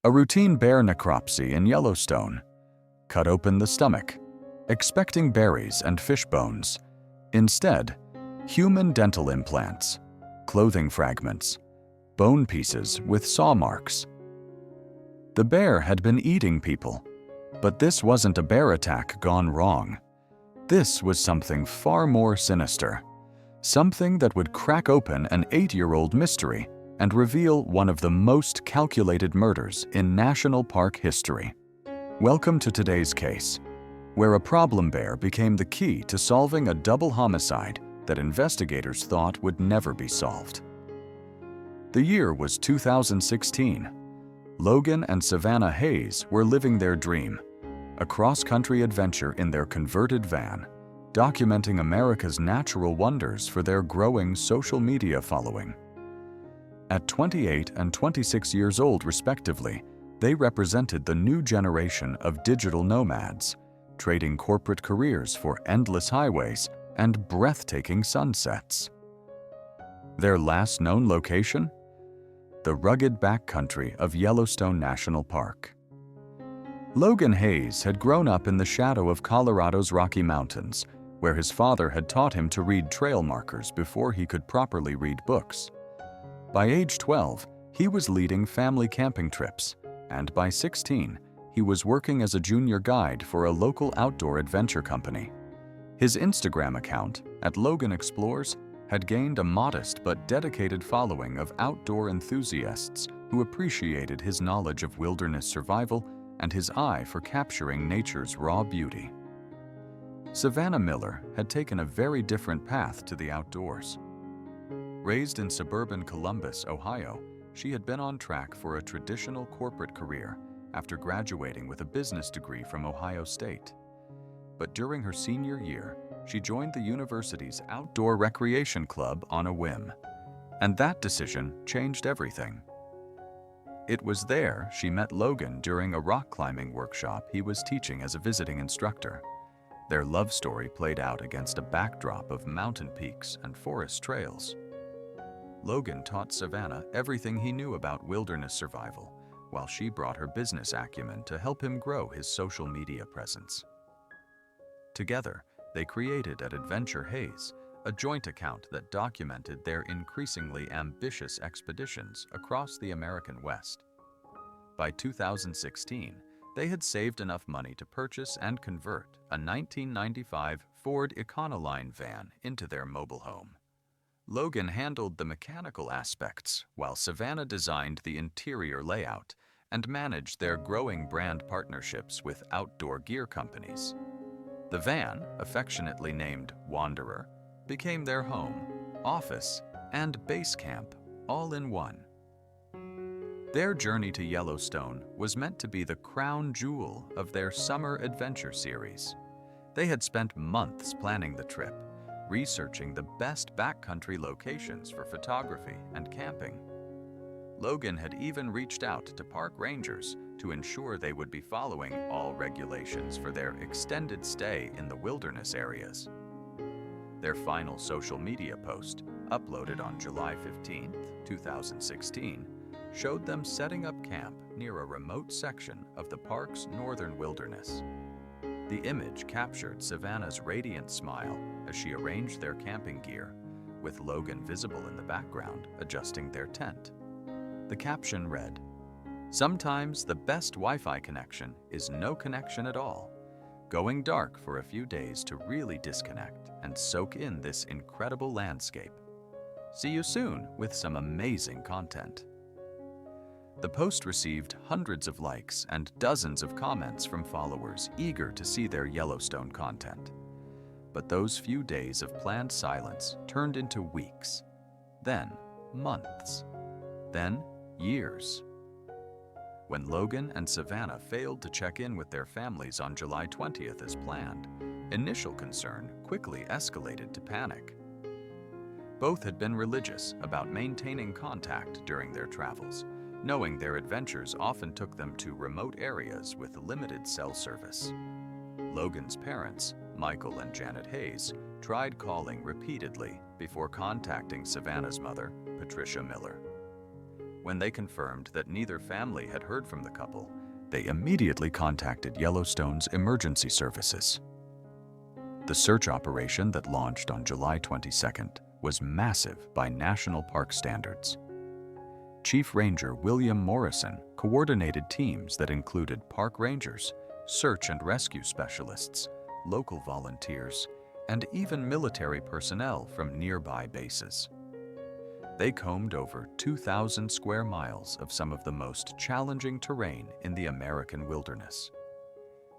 A routine bear necropsy in Yellowstone. Cut open the stomach, expecting berries and fish bones. Instead, human dental implants, clothing fragments, bone pieces with saw marks. The bear had been eating people, but this wasn't a bear attack gone wrong. This was something far more sinister, something that would crack open an 8-year-old mystery and reveal one of the most calculated murders in national park history. Welcome to today's case, where a problem bear became the key to solving a double homicide that investigators thought would never be solved. The year was 2016. Logan and Savannah Hayes were living their dream, a cross-country adventure in their converted van, documenting America's natural wonders for their growing social media following. At 28 and 26 years old, respectively, they represented the new generation of digital nomads, trading corporate careers for endless highways and breathtaking sunsets. Their last known location? The rugged backcountry of Yellowstone National Park. Logan Hayes had grown up in the shadow of Colorado's Rocky Mountains, where his father had taught him to read trail markers before he could properly read books. By age 12, he was leading family camping trips, and by 16, he was working as a junior guide for a local outdoor adventure company. His Instagram account, @LoganExplores, had gained a modest but dedicated following of outdoor enthusiasts who appreciated his knowledge of wilderness survival and his eye for capturing nature's raw beauty. Savannah Miller had taken a very different path to the outdoors. Raised in suburban Columbus, Ohio, she had been on track for a traditional corporate career after graduating with a business degree from Ohio State. But during her senior year, she joined the university's outdoor recreation club on a whim, and that decision changed everything. It was there she met Logan during a rock climbing workshop he was teaching as a visiting instructor. Their love story played out against a backdrop of mountain peaks and forest trails. Logan taught Savannah everything he knew about wilderness survival, while she brought her business acumen to help him grow his social media presence. Together, they created Adventure Hayes, a joint account that documented their increasingly ambitious expeditions across the American West. By 2016, they had saved enough money to purchase and convert a 1995 Ford Econoline van into their mobile home. Logan handled the mechanical aspects, while Savannah designed the interior layout and managed their growing brand partnerships with outdoor gear companies. The van, affectionately named Wanderer, became their home, office, and base camp, all in one. Their journey to Yellowstone was meant to be the crown jewel of their summer adventure series. They had spent months planning the trip, researching the best backcountry locations for photography and camping. Logan had even reached out to park rangers to ensure they would be following all regulations for their extended stay in the wilderness areas. Their final social media post, uploaded on July 15, 2016, showed them setting up camp near a remote section of the park's northern wilderness. The image captured Savannah's radiant smile as she arranged their camping gear, with Logan visible in the background adjusting their tent. The caption read, "Sometimes the best Wi-Fi connection is no connection at all. Going dark for a few days to really disconnect and soak in this incredible landscape. See you soon with some amazing content." The post received hundreds of likes and dozens of comments from followers eager to see their Yellowstone content. But those few days of planned silence turned into weeks, then months, then years. When Logan and Savannah failed to check in with their families on July 20th as planned, initial concern quickly escalated to panic. Both had been religious about maintaining contact during their travels, knowing their adventures often took them to remote areas with limited cell service. Logan's parents, Michael and Janet Hayes, tried calling repeatedly before contacting Savannah's mother, Patricia Miller. When they confirmed that neither family had heard from the couple, they immediately contacted Yellowstone's emergency services. The search operation that launched on July 22nd was massive by national park standards. Chief Ranger William Morrison coordinated teams that included park rangers, search and rescue specialists, local volunteers, and even military personnel from nearby bases. They combed over 2,000 square miles of some of the most challenging terrain in the American wilderness.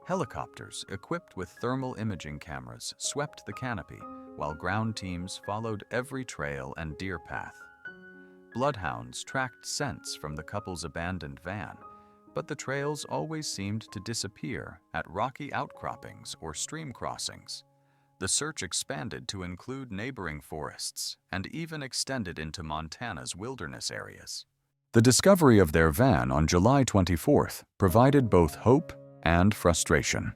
Helicopters equipped with thermal imaging cameras swept the canopy, while ground teams followed every trail and deer path. Bloodhounds tracked scents from the couple's abandoned van, but the trails always seemed to disappear at rocky outcroppings or stream crossings. The search expanded to include neighboring forests and even extended into Montana's wilderness areas. The discovery of their van on July 24th provided both hope and frustration.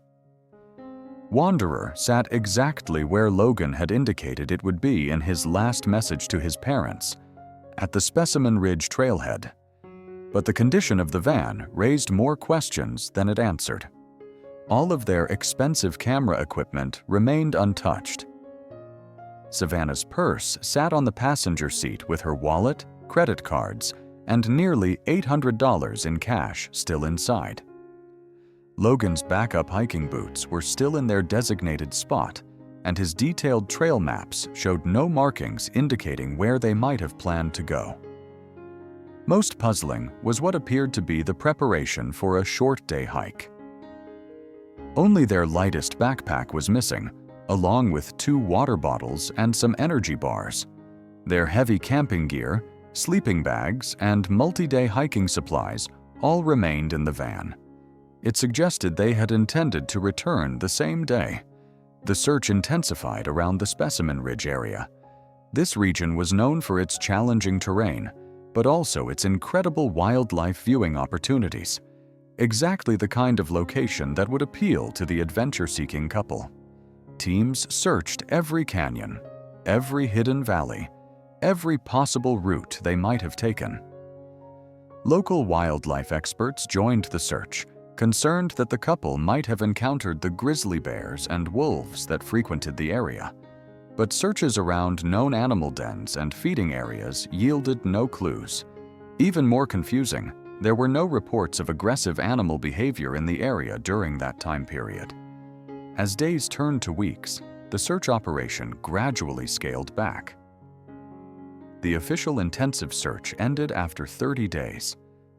Wanderer sat exactly where Logan had indicated it would be in his last message to his parents, at the Specimen Ridge trailhead. But the condition of the van raised more questions than it answered. All of their expensive camera equipment remained untouched. Savannah's purse sat on the passenger seat with her wallet, credit cards, and nearly $800 in cash still inside. Logan's backup hiking boots were still in their designated spot, and his detailed trail maps showed no markings indicating where they might have planned to go. Most puzzling was what appeared to be the preparation for a short-day hike. Only their lightest backpack was missing, along with 2 water bottles and some energy bars. Their heavy camping gear, sleeping bags, and multi-day hiking supplies all remained in the van. It suggested they had intended to return the same day. The search intensified around the Specimen Ridge area. This region was known for its challenging terrain, but also its incredible wildlife viewing opportunities. Exactly the kind of location that would appeal to the adventure-seeking couple. Teams searched every canyon, every hidden valley, every possible route they might have taken. Local wildlife experts joined the search, concerned that the couple might have encountered the grizzly bears and wolves that frequented the area. But searches around known animal dens and feeding areas yielded no clues. Even more confusing, there were no reports of aggressive animal behavior in the area during that time period. As days turned to weeks, the search operation gradually scaled back. The official intensive search ended after 30 days,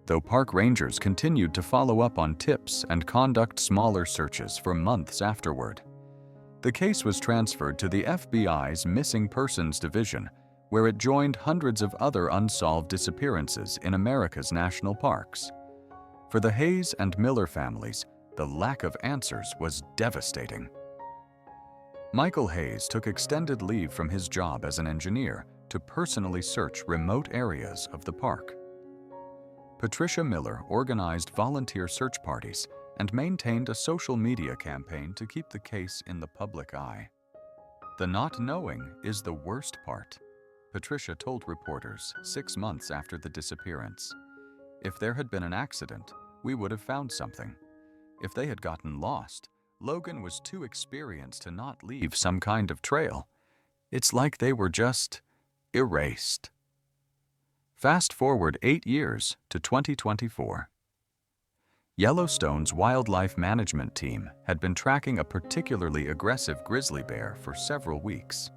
though park rangers continued to follow up on tips and conduct smaller searches for months afterward. The case was transferred to the FBI's Missing Persons Division, where it joined hundreds of other unsolved disappearances in America's national parks. For the Hayes and Miller families, the lack of answers was devastating. Michael Hayes took extended leave from his job as an engineer to personally search remote areas of the park. Patricia Miller organized volunteer search parties and maintained a social media campaign to keep the case in the public eye. The not knowing is the worst part, Patricia told reporters 6 months after the disappearance. If there had been an accident, we would have found something. If they had gotten lost, Logan was too experienced to not leave some kind of trail. It's like they were just erased. Fast forward 8 years to 2024. Yellowstone's wildlife management team had been tracking a particularly aggressive grizzly bear for several weeks.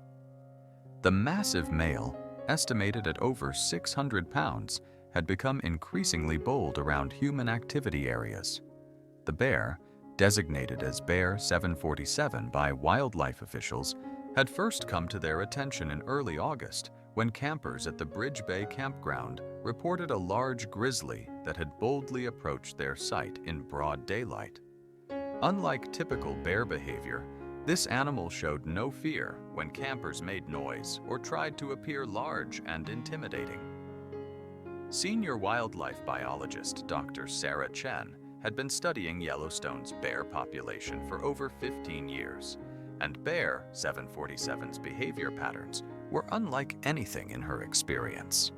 The massive male, estimated at over 600 pounds, had become increasingly bold around human activity areas. The bear, designated as Bear 747 by wildlife officials, had first come to their attention in early August when campers at the Bridge Bay campground reported a large grizzly that had boldly approached their site in broad daylight. Unlike typical bear behavior, this animal showed no fear when campers made noise or tried to appear large and intimidating. Senior wildlife biologist Dr. Sarah Chen had been studying Yellowstone's bear population for over 15 years, and Bear 747's behavior patterns were unlike anything in her experience.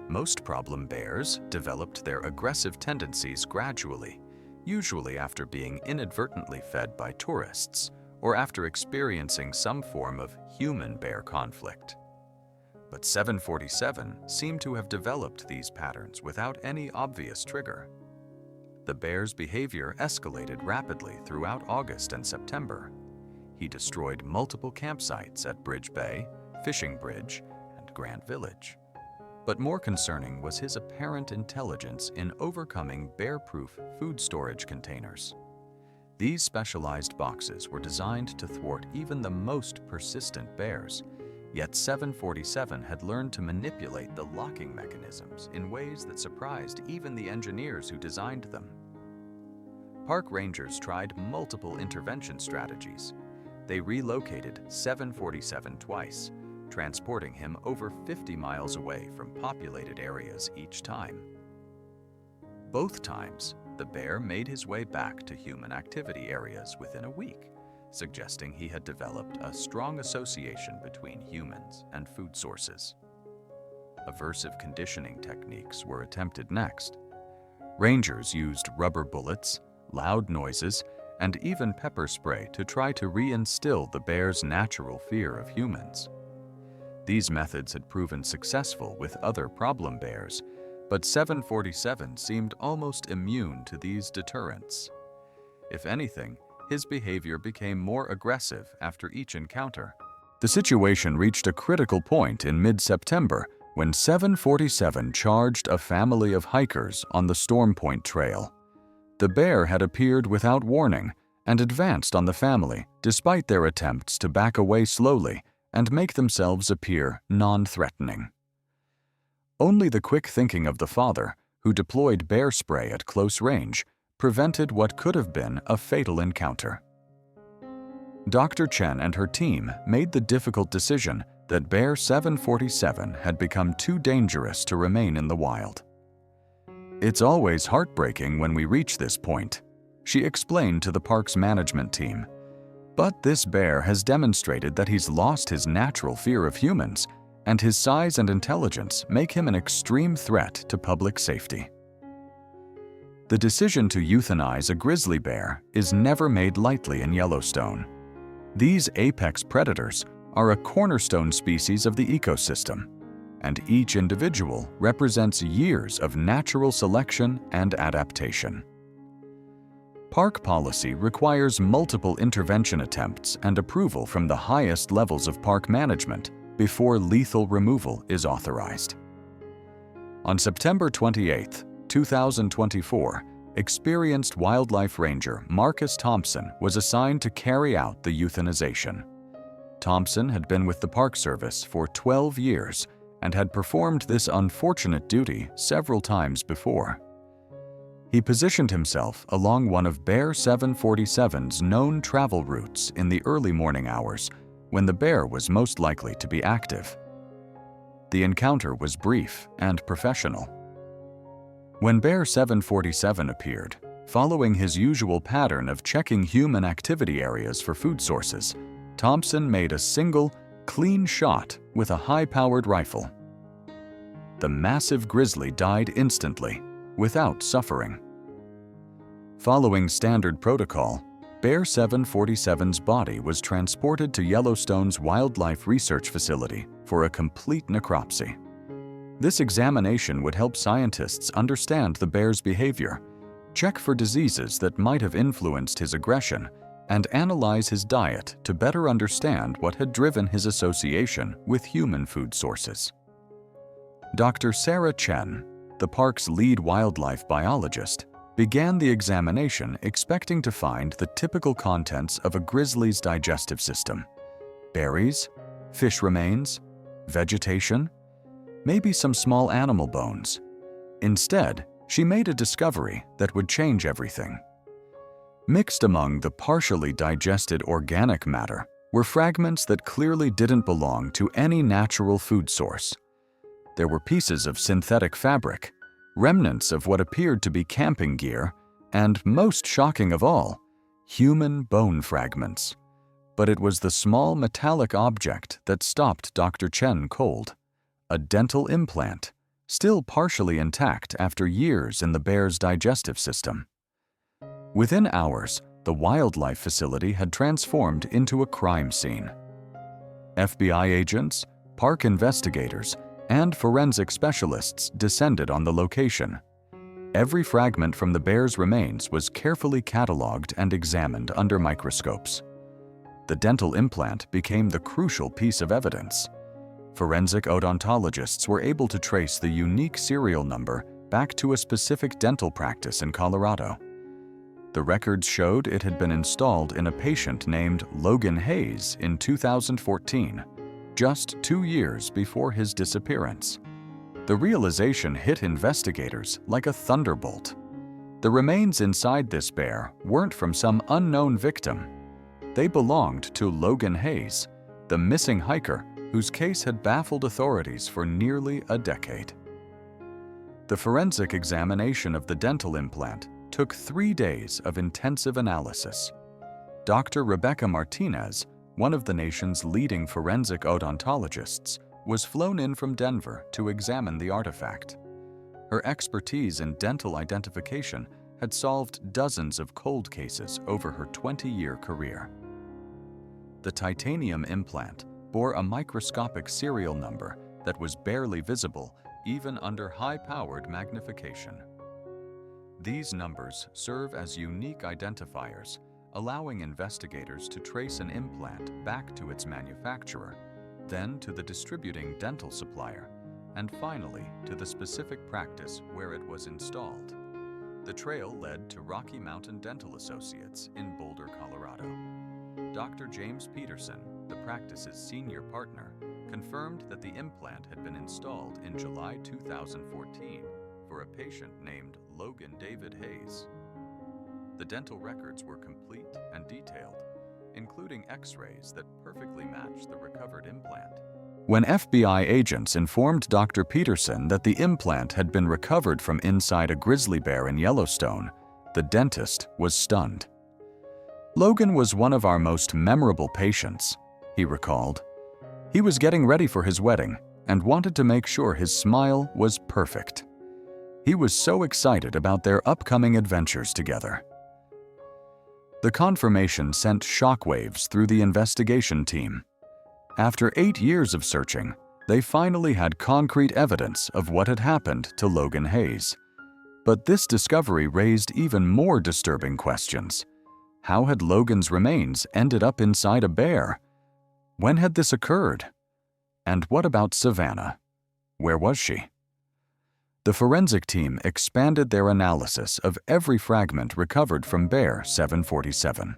Most problem bears developed their aggressive tendencies gradually, usually after being inadvertently fed by tourists or after experiencing some form of human-bear conflict. But 747 seemed to have developed these patterns without any obvious trigger. The bear's behavior escalated rapidly throughout August and September. He destroyed multiple campsites at Bridge Bay, Fishing Bridge, and Grant Village. But more concerning was his apparent intelligence in overcoming bear-proof food storage containers. These specialized boxes were designed to thwart even the most persistent bears, yet 747 had learned to manipulate the locking mechanisms in ways that surprised even the engineers who designed them. Park rangers tried multiple intervention strategies. They relocated 747 twice, transporting him over 50 miles away from populated areas each time. Both times, the bear made his way back to human activity areas within a week, suggesting he had developed a strong association between humans and food sources. Aversive conditioning techniques were attempted next. Rangers used rubber bullets, loud noises, and even pepper spray to try to reinstill the bear's natural fear of humans. These methods had proven successful with other problem bears, but 747 seemed almost immune to these deterrents. If anything, his behavior became more aggressive after each encounter. The situation reached a critical point in mid-September when 747 charged a family of hikers on the Storm Point Trail. The bear had appeared without warning and advanced on the family despite their attempts to back away slowly and make themselves appear non-threatening. Only the quick thinking of the father, who deployed bear spray at close range, prevented what could have been a fatal encounter. Dr. Chen and her team made the difficult decision that Bear 747 had become too dangerous to remain in the wild. "It's always heartbreaking when we reach this point," she explained to the park's management team. "But this bear has demonstrated that he's lost his natural fear of humans, and his size and intelligence make him an extreme threat to public safety." The decision to euthanize a grizzly bear is never made lightly in Yellowstone. These apex predators are a cornerstone species of the ecosystem, and each individual represents years of natural selection and adaptation. Park policy requires multiple intervention attempts and approval from the highest levels of park management before lethal removal is authorized. On September 28, 2024, experienced wildlife ranger Marcus Thompson was assigned to carry out the euthanization. Thompson had been with the Park Service for 12 years and had performed this unfortunate duty several times before. He positioned himself along one of Bear 747's known travel routes in the early morning hours, when the bear was most likely to be active. The encounter was brief and professional. When Bear 747 appeared, following his usual pattern of checking human activity areas for food sources, Thompson made a single, clean shot with a high-powered rifle. The massive grizzly died instantly, without suffering. Following standard protocol, Bear 747's body was transported to Yellowstone's Wildlife Research Facility for a complete necropsy. This examination would help scientists understand the bear's behavior, check for diseases that might have influenced his aggression, and analyze his diet to better understand what had driven his association with human food sources. Dr. Sarah Chen, the park's lead wildlife biologist, began the examination expecting to find the typical contents of a grizzly's digestive system: berries, fish remains, vegetation, maybe some small animal bones. Instead, she made a discovery that would change everything. Mixed among the partially digested organic matter were fragments that clearly didn't belong to any natural food source. There were pieces of synthetic fabric, remnants of what appeared to be camping gear, and, most shocking of all, human bone fragments. But it was the small metallic object that stopped Dr. Chen cold: a dental implant, still partially intact after years in the bear's digestive system. Within hours, the wildlife facility had transformed into a crime scene. FBI agents, park investigators, and forensic specialists descended on the location. Every fragment from the bear's remains was carefully cataloged and examined under microscopes. The dental implant became the crucial piece of evidence. Forensic odontologists were able to trace the unique serial number back to a specific dental practice in Colorado. The records showed it had been installed in a patient named Logan Hayes in 2014, just 2 years before his disappearance. The realization hit investigators like a thunderbolt. The remains inside this bear weren't from some unknown victim. They belonged to Logan Hayes, the missing hiker whose case had baffled authorities for nearly a decade. The forensic examination of the dental implant took 3 days of intensive analysis. Dr. Rebecca Martinez, one of the nation's leading forensic odontologists, was flown in from Denver to examine the artifact. Her expertise in dental identification had solved dozens of cold cases over her 20-year career. The titanium implant bore a microscopic serial number that was barely visible even under high-powered magnification. These numbers serve as unique identifiers, allowing investigators to trace an implant back to its manufacturer, then to the distributing dental supplier, and finally to the specific practice where it was installed. The trail led to Rocky Mountain Dental Associates in Boulder, Colorado. Dr. James Peterson, the practice's senior partner, confirmed that the implant had been installed in July 2014 for a patient named Logan David Hayes. The dental records were complete and detailed, including X-rays that perfectly matched the recovered implant. When FBI agents informed Dr. Peterson that the implant had been recovered from inside a grizzly bear in Yellowstone, the dentist was stunned. "Logan was one of our most memorable patients," he recalled. "He was getting ready for his wedding and wanted to make sure his smile was perfect. He was so excited about their upcoming adventures together." The confirmation sent shockwaves through the investigation team. After 8 years of searching, they finally had concrete evidence of what had happened to Logan Hayes. But this discovery raised even more disturbing questions. How had Logan's remains ended up inside a bear? When had this occurred? And what about Savannah? Where was she? The forensic team expanded their analysis of every fragment recovered from Bear 747.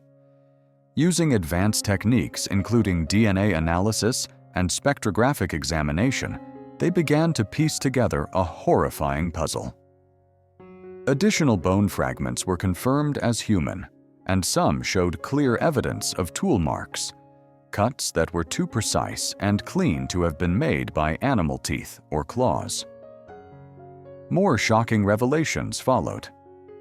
Using advanced techniques including DNA analysis and spectrographic examination, they began to piece together a horrifying puzzle. Additional bone fragments were confirmed as human, and some showed clear evidence of tool marks, cuts that were too precise and clean to have been made by animal teeth or claws. More shocking revelations followed.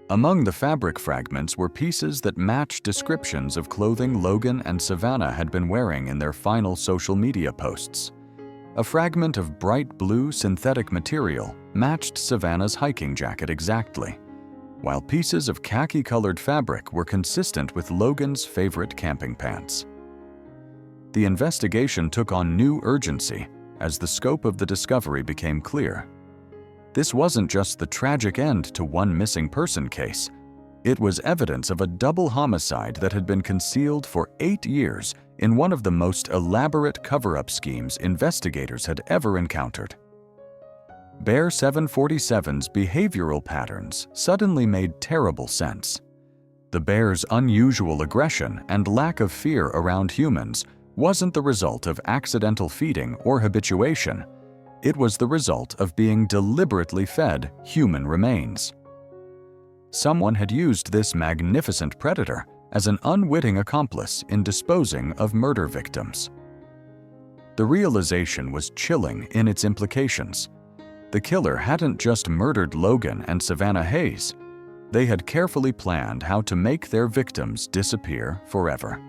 Among the fabric fragments were pieces that matched descriptions of clothing Logan and Savannah had been wearing in their final social media posts. A fragment of bright blue synthetic material matched Savannah's hiking jacket exactly, while pieces of khaki-colored fabric were consistent with Logan's favorite camping pants. The investigation took on new urgency as the scope of the discovery became clear. This wasn't just the tragic end to one missing person case. It was evidence of a double homicide that had been concealed for 8 years in one of the most elaborate cover-up schemes investigators had ever encountered. Bear 747's behavioral patterns suddenly made terrible sense. The bear's unusual aggression and lack of fear around humans wasn't the result of accidental feeding or habituation. It was the result of being deliberately fed human remains. Someone had used this magnificent predator as an unwitting accomplice in disposing of murder victims. The realization was chilling in its implications. The killer hadn't just murdered Logan and Savannah Hayes. They had carefully planned how to make their victims disappear forever.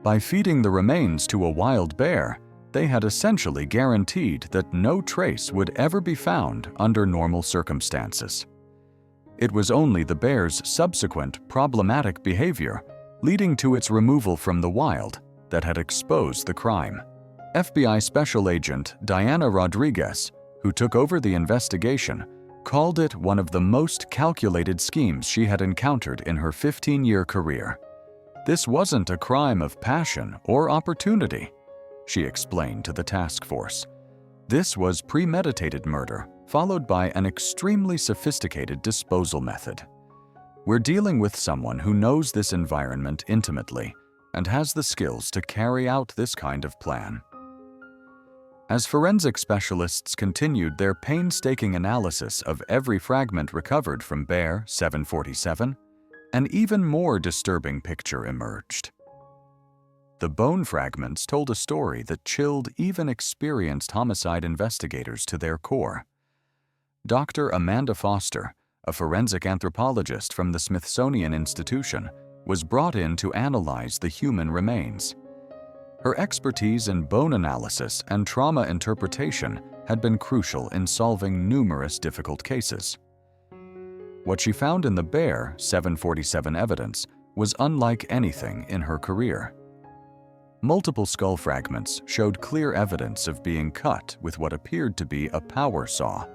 By feeding the remains to a wild bear, they had essentially guaranteed that no trace would ever be found under normal circumstances. It was only the bear's subsequent problematic behavior, leading to its removal from the wild, that had exposed the crime. FBI Special Agent Diana Rodriguez, who took over the investigation, called it one of the most calculated schemes she had encountered in her 15-year career. This wasn't a crime of passion or opportunity, she explained to the task force. This was premeditated murder, followed by an extremely sophisticated disposal method. We're dealing with someone who knows this environment intimately and has the skills to carry out this kind of plan. As forensic specialists continued their painstaking analysis of every fragment recovered from Bear 747, an even more disturbing picture emerged. The bone fragments told a story that chilled even experienced homicide investigators to their core. Dr. Amanda Foster, a forensic anthropologist from the Smithsonian Institution, was brought in to analyze the human remains. Her expertise in bone analysis and trauma interpretation had been crucial in solving numerous difficult cases. What she found in the Bear 747 evidence was unlike anything in her career. Multiple skull fragments showed clear evidence of being cut with what appeared to be a power saw,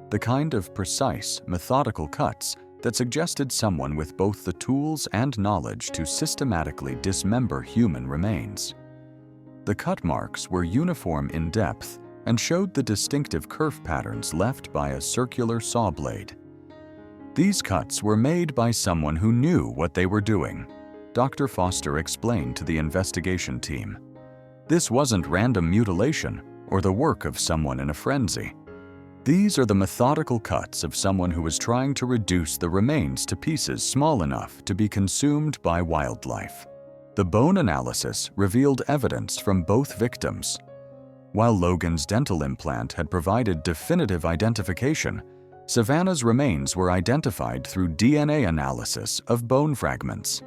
the kind of precise, methodical cuts that suggested someone with both the tools and knowledge to systematically dismember human remains. The cut marks were uniform in depth and showed the distinctive kerf patterns left by a circular saw blade. These cuts were made by someone who knew what they were doing, Dr. Foster explained to the investigation team. This wasn't random mutilation or the work of someone in a frenzy. These are the methodical cuts of someone who was trying to reduce the remains to pieces small enough to be consumed by wildlife. The bone analysis revealed evidence from both victims. While Logan's dental implant had provided definitive identification, Savannah's remains were identified through DNA analysis of bone fragments.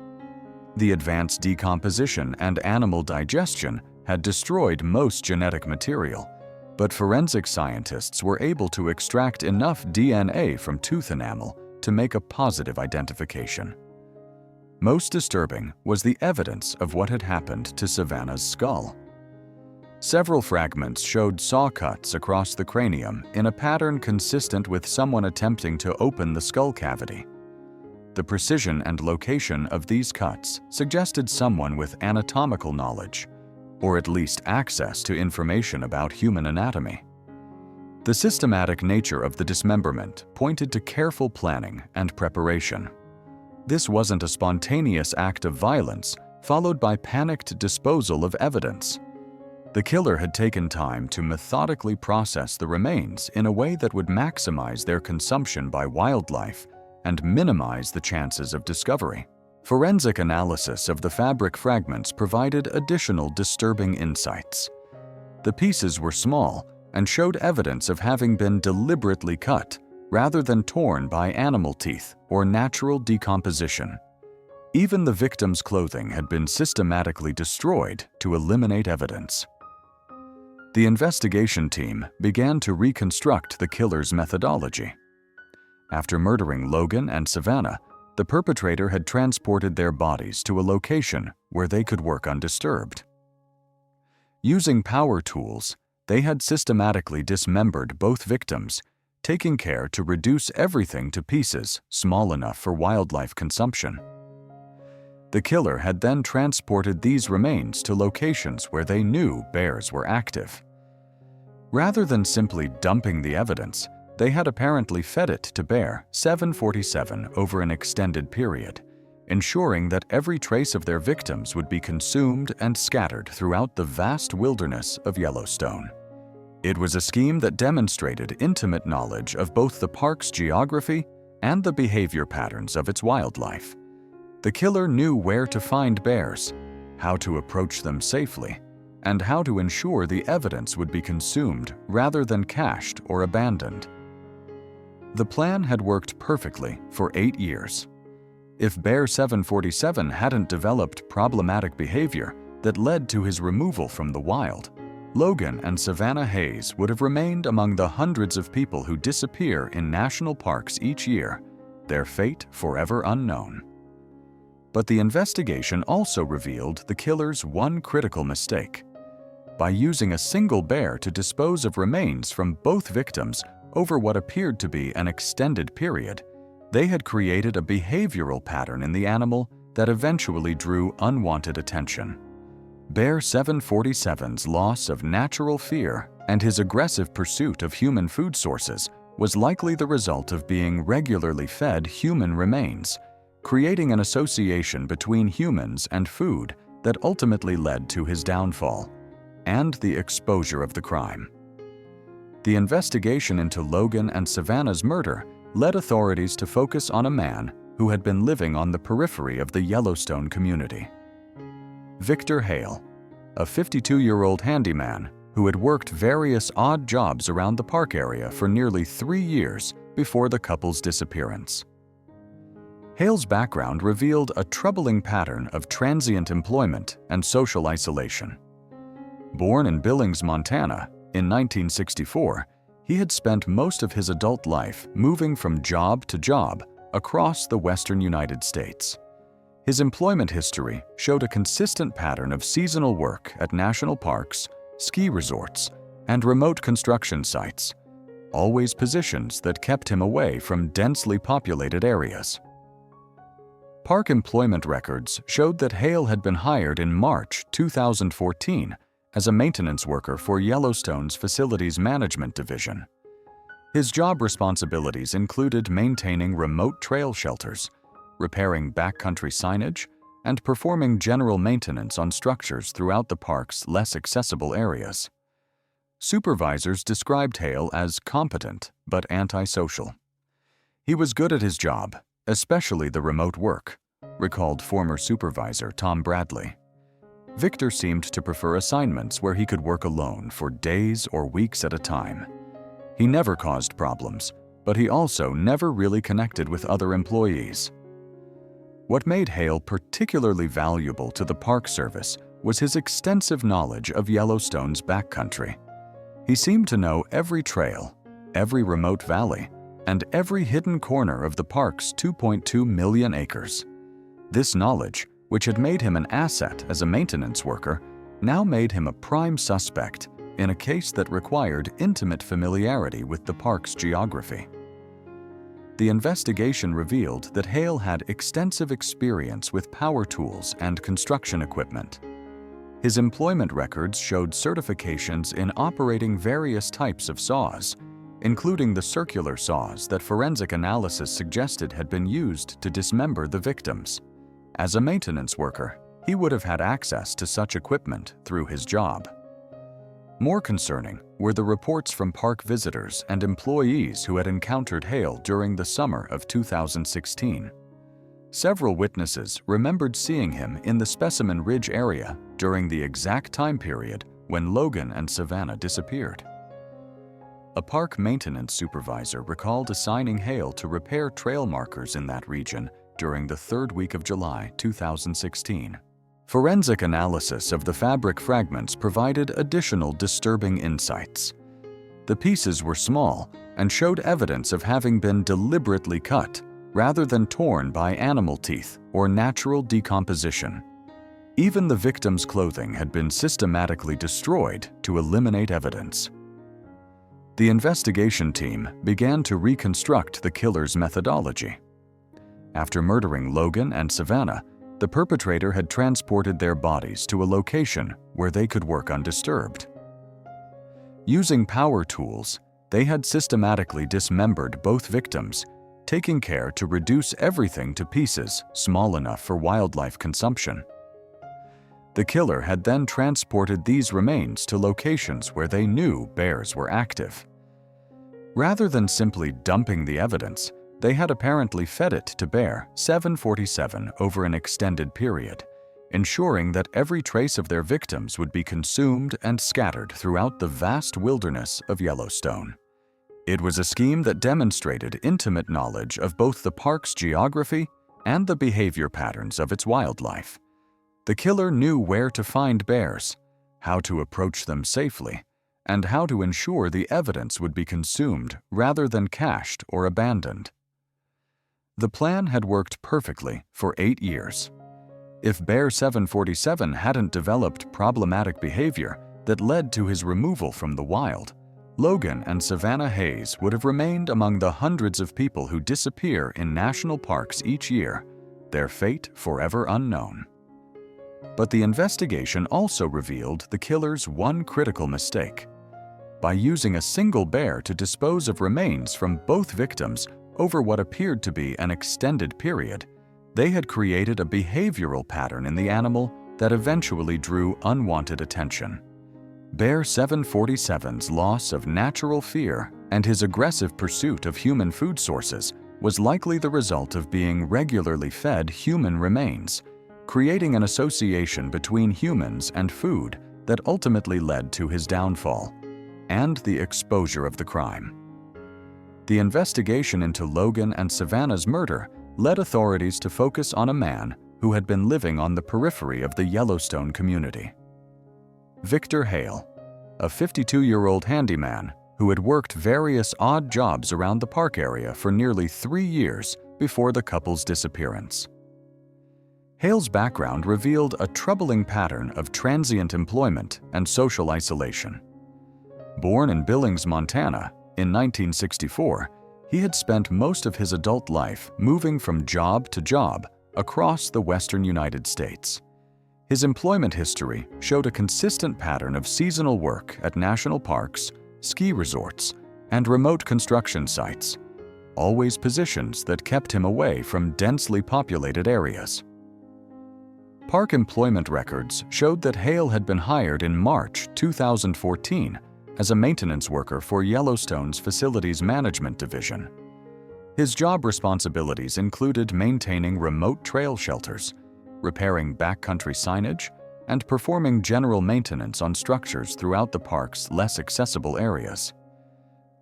The advanced decomposition and animal digestion had destroyed most genetic material, but forensic scientists were able to extract enough DNA from tooth enamel to make a positive identification. Most disturbing was the evidence of what had happened to Savannah's skull. Several fragments showed saw cuts across the cranium in a pattern consistent with someone attempting to open the skull cavity. The precision and location of these cuts suggested someone with anatomical knowledge, or at least access to information about human anatomy. The systematic nature of the dismemberment pointed to careful planning and preparation. This wasn't a spontaneous act of violence followed by panicked disposal of evidence. The killer had taken time to methodically process the remains in a way that would maximize their consumption by wildlife and minimize the chances of discovery. Forensic analysis of the fabric fragments provided additional disturbing insights. The pieces were small and showed evidence of having been deliberately cut rather than torn by animal teeth or natural decomposition. Even the victim's clothing had been systematically destroyed to eliminate evidence. The investigation team began to reconstruct the killer's methodology. After murdering Logan and Savannah, the perpetrator had transported their bodies to a location where they could work undisturbed. Using power tools, they had systematically dismembered both victims, taking care to reduce everything to pieces small enough for wildlife consumption. The killer had then transported these remains to locations where they knew bears were active. Rather than simply dumping the evidence, they had apparently fed it to Bear 747 over an extended period, ensuring that every trace of their victims would be consumed and scattered throughout the vast wilderness of Yellowstone. It was a scheme that demonstrated intimate knowledge of both the park's geography and the behavior patterns of its wildlife. The killer knew where to find bears, how to approach them safely, and how to ensure the evidence would be consumed rather than cached or abandoned. The plan had worked perfectly for 8 years. If Bear 747 hadn't developed problematic behavior that led to his removal from the wild, Logan and Savannah Hayes would have remained among the hundreds of people who disappear in national parks each year, their fate forever unknown. But the investigation also revealed the killer's one critical mistake. By using a single bear to dispose of remains from both victims over what appeared to be an extended period, they had created a behavioral pattern in the animal that eventually drew unwanted attention. Bear 747's loss of natural fear and his aggressive pursuit of human food sources was likely the result of being regularly fed human remains, creating an association between humans and food that ultimately led to his downfall and the exposure of the crime. The investigation into Logan and Savannah's murder led authorities to focus on a man who had been living on the periphery of the Yellowstone community. Victor Hale, a 52-year-old handyman who had worked various odd jobs around the park area for nearly 3 years before the couple's disappearance. Hale's background revealed a troubling pattern of transient employment and social isolation. Born in Billings, Montana, in 1964, he had spent most of his adult life moving from job to job across the western United States. His employment history showed a consistent pattern of seasonal work at national parks, ski resorts, and remote construction sites, always positions that kept him away from densely populated areas. Park employment records showed that Hale had been hired in March 2014 as a maintenance worker for Yellowstone's Facilities Management Division. His job responsibilities included maintaining remote trail shelters, repairing backcountry signage, and performing general maintenance on structures throughout the park's less accessible areas. Supervisors described Hale as competent but antisocial. He was good at his job, especially the remote work, recalled former supervisor Tom Bradley. Victor seemed to prefer assignments where he could work alone for days or weeks at a time. He never caused problems, but he also never really connected with other employees. What made Hale particularly valuable to the Park Service was his extensive knowledge of Yellowstone's backcountry. He seemed to know every trail, every remote valley, and every hidden corner of the park's 2.2 million acres. This knowledge, which had made him an asset as a maintenance worker, now made him a prime suspect in a case that required intimate familiarity with the park's geography. The investigation revealed that Hale had extensive experience with power tools and construction equipment. His employment records showed certifications in operating various types of saws, including the circular saws that forensic analysis suggested had been used to dismember the victims. As a maintenance worker, he would have had access to such equipment through his job. More concerning were the reports from park visitors and employees who had encountered Hale during the summer of 2016. Several witnesses remembered seeing him in the Specimen Ridge area during the exact time period when Logan and Savannah disappeared. A park maintenance supervisor recalled assigning Hale to repair trail markers in that region during the third week of July 2016. Forensic analysis of the fabric fragments provided additional disturbing insights. The pieces were small and showed evidence of having been deliberately cut rather than torn by animal teeth or natural decomposition. Even the victim's clothing had been systematically destroyed to eliminate evidence. The investigation team began to reconstruct the killer's methodology. After murdering Logan and Savannah, the perpetrator had transported their bodies to a location where they could work undisturbed. Using power tools, they had systematically dismembered both victims, taking care to reduce everything to pieces small enough for wildlife consumption. The killer had then transported these remains to locations where they knew bears were active. Rather than simply dumping the evidence, they had apparently fed it to Bear 747 over an extended period, ensuring that every trace of their victims would be consumed and scattered throughout the vast wilderness of Yellowstone. It was a scheme that demonstrated intimate knowledge of both the park's geography and the behavior patterns of its wildlife. The killer knew where to find bears, how to approach them safely, and how to ensure the evidence would be consumed rather than cached or abandoned. The plan had worked perfectly for 8 years. If Bear 747 hadn't developed problematic behavior that led to his removal from the wild, Logan and Savannah Hayes would have remained among the hundreds of people who disappear in national parks each year, their fate forever unknown. But the investigation also revealed the killer's one critical mistake. By using a single bear to dispose of remains from both victims over what appeared to be an extended period, they had created a behavioral pattern in the animal that eventually drew unwanted attention. Bear 747's loss of natural fear and his aggressive pursuit of human food sources was likely the result of being regularly fed human remains, creating an association between humans and food that ultimately led to his downfall and the exposure of the crime. The investigation into Logan and Savannah's murder led authorities to focus on a man who had been living on the periphery of the Yellowstone community. Victor Hale, a 52-year-old handyman who had worked various odd jobs around the park area for nearly 3 years before the couple's disappearance. Hale's background revealed a troubling pattern of transient employment and social isolation. Born in Billings, Montana, in 1964, he had spent most of his adult life moving from job to job across the western United States. His employment history showed a consistent pattern of seasonal work at national parks, ski resorts, and remote construction sites, always positions that kept him away from densely populated areas. Park employment records showed that Hale had been hired in March 2014 as a maintenance worker for Yellowstone's Facilities Management Division. His job responsibilities included maintaining remote trail shelters, repairing backcountry signage, and performing general maintenance on structures throughout the park's less accessible areas.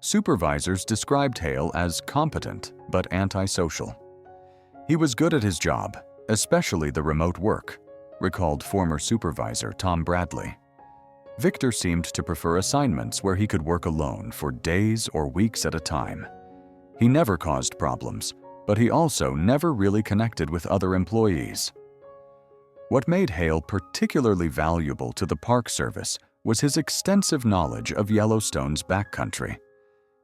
Supervisors described Hale as competent but antisocial. He was good at his job, especially the remote work, recalled former supervisor Tom Bradley. Victor seemed to prefer assignments where he could work alone for days or weeks at a time. He never caused problems, but he also never really connected with other employees. What made Hale particularly valuable to the Park Service was his extensive knowledge of Yellowstone's backcountry.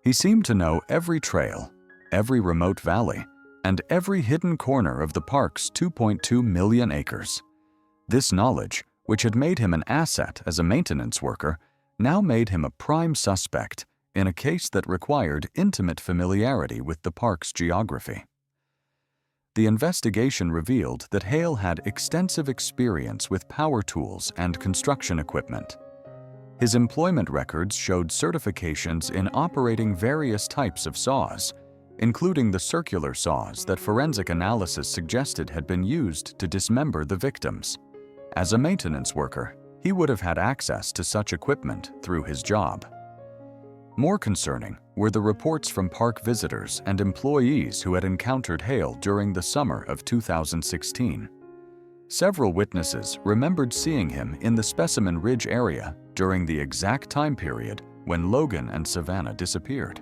He seemed to know every trail, every remote valley, and every hidden corner of the park's 2.2 million acres. This knowledge, which had made him an asset as a maintenance worker, now made him a prime suspect in a case that required intimate familiarity with the park's geography. The investigation revealed that Hale had extensive experience with power tools and construction equipment. His employment records showed certifications in operating various types of saws, including the circular saws that forensic analysis suggested had been used to dismember the victims. As a maintenance worker, he would have had access to such equipment through his job. More concerning were the reports from park visitors and employees who had encountered Hale during the summer of 2016. Several witnesses remembered seeing him in the Specimen Ridge area during the exact time period when Logan and Savannah disappeared.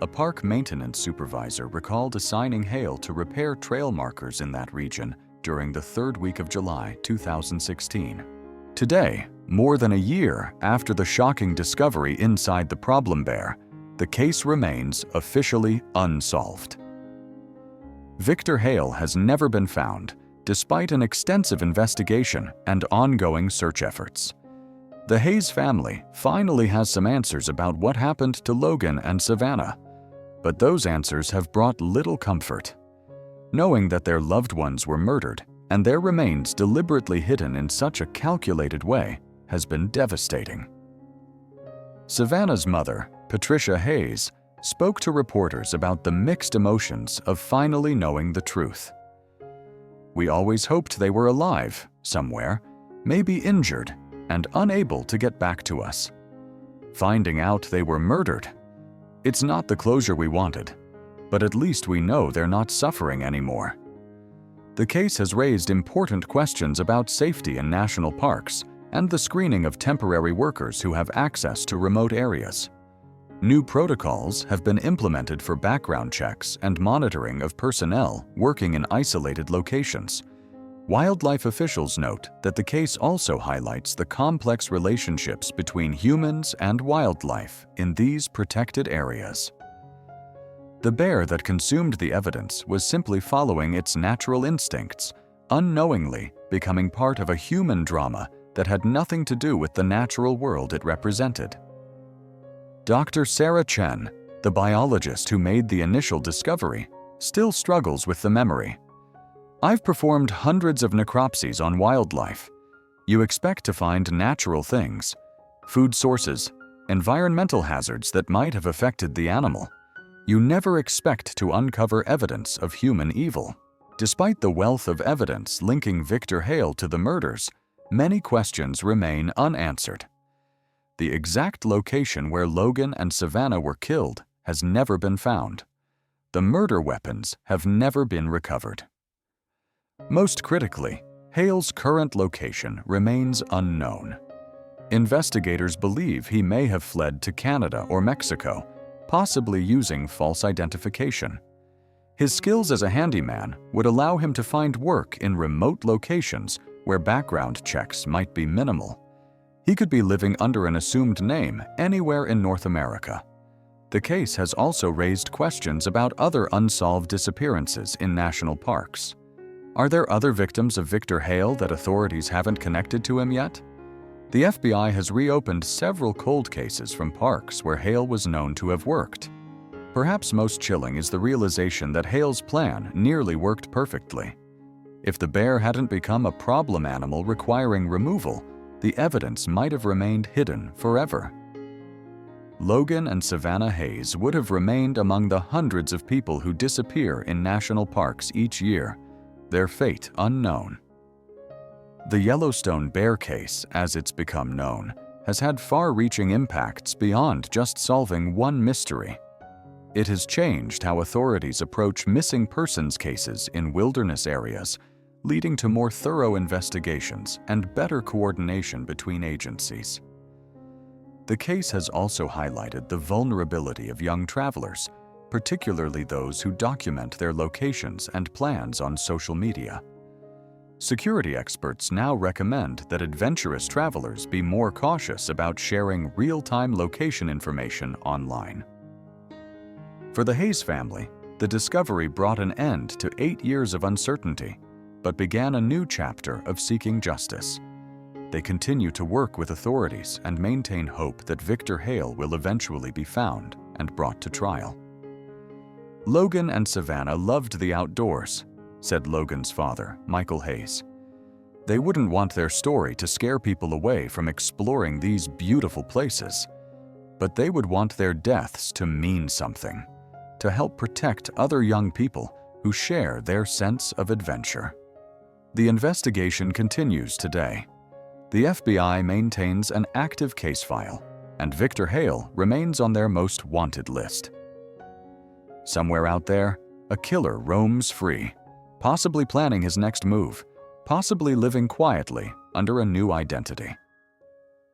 A park maintenance supervisor recalled assigning Hale to repair trail markers in that region during the 3rd week of July 2016. Today, more than a year after the shocking discovery inside the problem bear, the case remains officially unsolved. Victor Hale has never been found, despite an extensive investigation and ongoing search efforts. The Hayes family finally has some answers about what happened to Logan and Savannah, but those answers have brought little comfort. Knowing that their loved ones were murdered and their remains deliberately hidden in such a calculated way has been devastating. Savannah's mother, Patricia Hayes, spoke to reporters about the mixed emotions of finally knowing the truth. "We always hoped they were alive, somewhere, maybe injured, and unable to get back to us. Finding out they were murdered, it's not the closure we wanted, but at least we know they're not suffering anymore." The case has raised important questions about safety in national parks and the screening of temporary workers who have access to remote areas. New protocols have been implemented for background checks and monitoring of personnel working in isolated locations. Wildlife officials note that the case also highlights the complex relationships between humans and wildlife in these protected areas. The bear that consumed the evidence was simply following its natural instincts, unknowingly becoming part of a human drama that had nothing to do with the natural world it represented. Dr. Sarah Chen, the biologist who made the initial discovery, still struggles with the memory. "I've performed hundreds of necropsies on wildlife. You expect to find natural things, food sources, environmental hazards that might have affected the animal. You never expect to uncover evidence of human evil." Despite the wealth of evidence linking Victor Hale to the murders, many questions remain unanswered. The exact location where Logan and Savannah were killed has never been found. The murder weapons have never been recovered. Most critically, Hale's current location remains unknown. Investigators believe he may have fled to Canada or Mexico, possibly using false identification. His skills as a handyman would allow him to find work in remote locations where background checks might be minimal. He could be living under an assumed name anywhere in North America. The case has also raised questions about other unsolved disappearances in national parks. Are there other victims of Victor Hale that authorities haven't connected to him yet? The FBI has reopened several cold cases from parks where Hale was known to have worked. Perhaps most chilling is the realization that Hale's plan nearly worked perfectly. If the bear hadn't become a problem animal requiring removal, the evidence might have remained hidden forever. Logan and Savannah Hayes would have remained among the hundreds of people who disappear in national parks each year, their fate unknown. The Yellowstone bear case, as it's become known, has had far-reaching impacts beyond just solving one mystery. It has changed how authorities approach missing persons cases in wilderness areas, leading to more thorough investigations and better coordination between agencies. The case has also highlighted the vulnerability of young travelers, particularly those who document their locations and plans on social media. Security experts now recommend that adventurous travelers be more cautious about sharing real-time location information online. For the Hayes family, the discovery brought an end to 8 years of uncertainty, but began a new chapter of seeking justice. They continue to work with authorities and maintain hope that Victor Hale will eventually be found and brought to trial. "Logan and Savannah loved the outdoors," said Logan's father, Michael Hayes. "They wouldn't want their story to scare people away from exploring these beautiful places, but they would want their deaths to mean something, to help protect other young people who share their sense of adventure." The investigation continues today. The FBI maintains an active case file, and Victor Hale remains on their most wanted list. Somewhere out there, a killer roams free, possibly planning his next move, possibly living quietly under a new identity.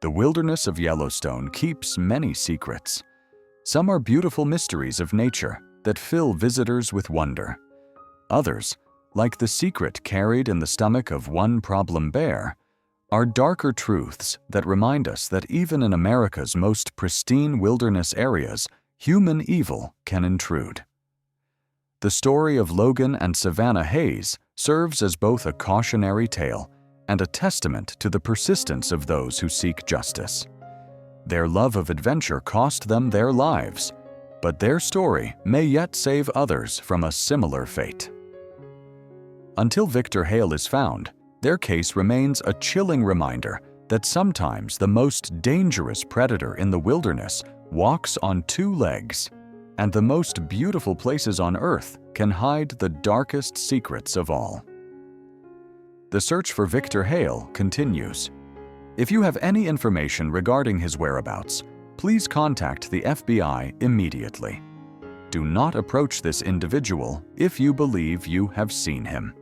The wilderness of Yellowstone keeps many secrets. Some are beautiful mysteries of nature that fill visitors with wonder. Others, like the secret carried in the stomach of one problem bear, are darker truths that remind us that even in America's most pristine wilderness areas, human evil can intrude. The story of Logan and Savannah Hayes serves as both a cautionary tale and a testament to the persistence of those who seek justice. Their love of adventure cost them their lives, but their story may yet save others from a similar fate. Until Victor Hale is found, their case remains a chilling reminder that sometimes the most dangerous predator in the wilderness walks on 2 legs, and the most beautiful places on Earth can hide the darkest secrets of all. The search for Victor Hale continues. If you have any information regarding his whereabouts, please contact the FBI immediately. Do not approach this individual if you believe you have seen him.